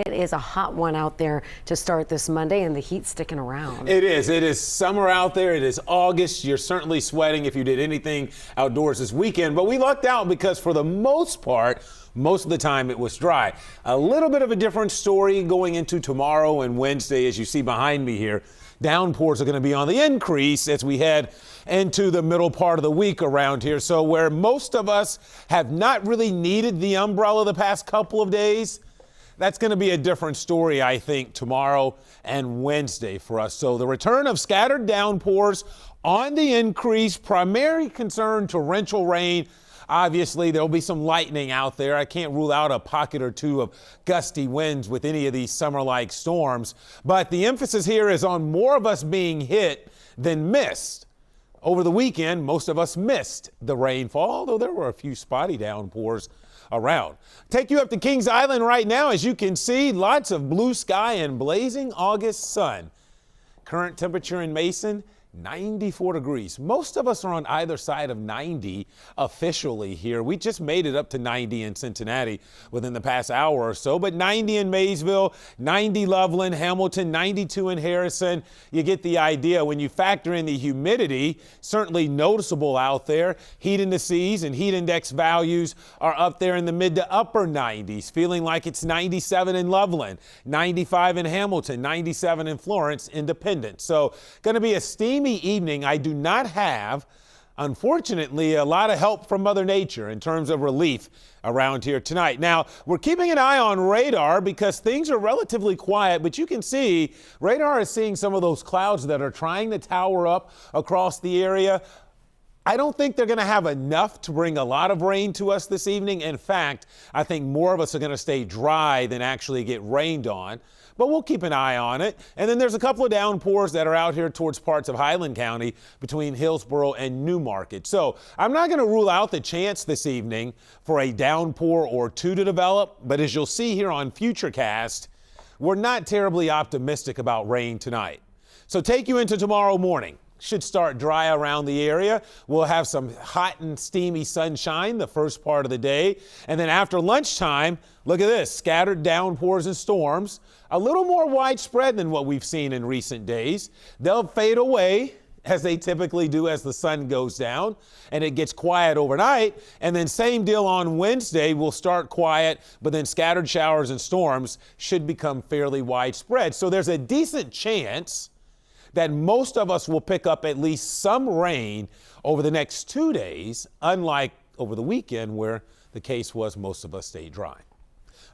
It is a hot one out there to start this Monday, and the heat's sticking around. It is. It is summer out there. It is August. You're certainly sweating if you did anything outdoors this weekend. But we lucked out because for the most part, most of the time it was dry. A little bit of a different story going into tomorrow and Wednesday, as you see behind me here. Downpours are going to be on the increase as we head into the middle part of the week around here. So where most of us have not really needed the umbrella the past couple of days, that's going to be a different story, I think, tomorrow and Wednesday for us. So the return of scattered downpours on the increase, primary concern torrential rain. Obviously, there'll be some lightning out there. I can't rule out a pocket or two of gusty winds with any of these summer-like storms. But the emphasis here is on more of us being hit than missed. Over the weekend, most of us missed the rainfall, although there were a few spotty downpours around. Take you up to Kings Island right now. As you can see, lots of blue sky and blazing August sun. Current temperature in Mason, 94 degrees. Most of us are on either side of 90 officially here. We just made it up to 90 in Cincinnati within the past hour or so, but 90 in Maysville, 90 Loveland, Hamilton, 92 in Harrison. You get the idea. When you factor in the humidity, certainly noticeable out there. Heat indices and heat index values are up there in the mid to upper 90s, feeling like it's 97 in Loveland, 95 in Hamilton, 97 in Florence, Independence. So going to be a steamy evening. I do not have, unfortunately, a lot of help from Mother Nature in terms of relief around here tonight. Now, we're keeping an eye on radar because things are relatively quiet, but you can see radar is seeing some of those clouds that are trying to tower up across the area. I don't think they're going to have enough to bring a lot of rain to us this evening. In fact, I think more of us are going to stay dry than actually get rained on. But we'll keep an eye on it. And then there's a couple of downpours that are out here towards parts of Highland County between Hillsborough and Newmarket. So I'm not going to rule out the chance this evening for a downpour or two to develop. But as you'll see here on Futurecast, we're not terribly optimistic about rain tonight. So take you into tomorrow morning. Should start dry around the area. We'll have some hot and steamy sunshine the first part of the day. And then after lunchtime, look at this, scattered downpours and storms. A little more widespread than what we've seen in recent days. They'll fade away as they typically do as the sun goes down and it gets quiet overnight. And then same deal on Wednesday, we'll start quiet, but then scattered showers and storms should become fairly widespread. So there's a decent chance that most of us will pick up at least some rain over the next 2 days, unlike over the weekend where the case was most of us stayed dry.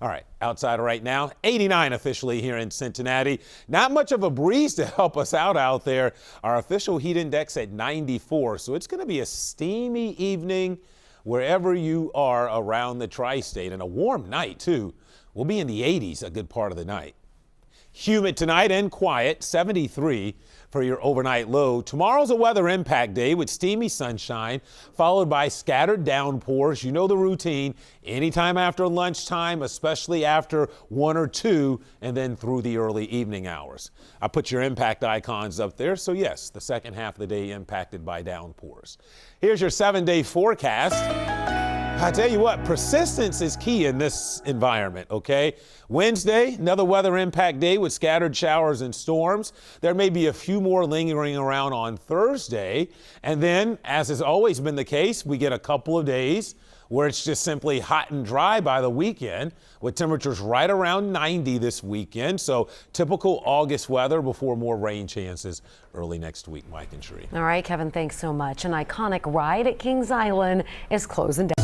All right, outside right now, 89 officially here in Cincinnati. Not much of a breeze to help us out there. Our official heat index at 94, so it's going to be a steamy evening wherever you are around the tri-state, and a warm night too. We'll be in the 80s a good part of the night. Humid tonight and quiet, 73 for your overnight low. Tomorrow's a weather impact day with steamy sunshine, followed by scattered downpours. You know the routine. Anytime after lunchtime, especially after 1 or 2, and then through the early evening hours. I put your impact icons up there. So yes, the second half of the day impacted by downpours. Here's your 7-day forecast. I tell you what, persistence is key in this environment, okay? Wednesday, another weather impact day with scattered showers and storms. There may be a few more lingering around on Thursday. And then, as has always been the case, we get a couple of days where it's just simply hot and dry by the weekend with temperatures right around 90 this weekend. So typical August weather before more rain chances early next week, Mike and Sheree. All right, Kevin, thanks so much. An iconic ride at Kings Island is closing down.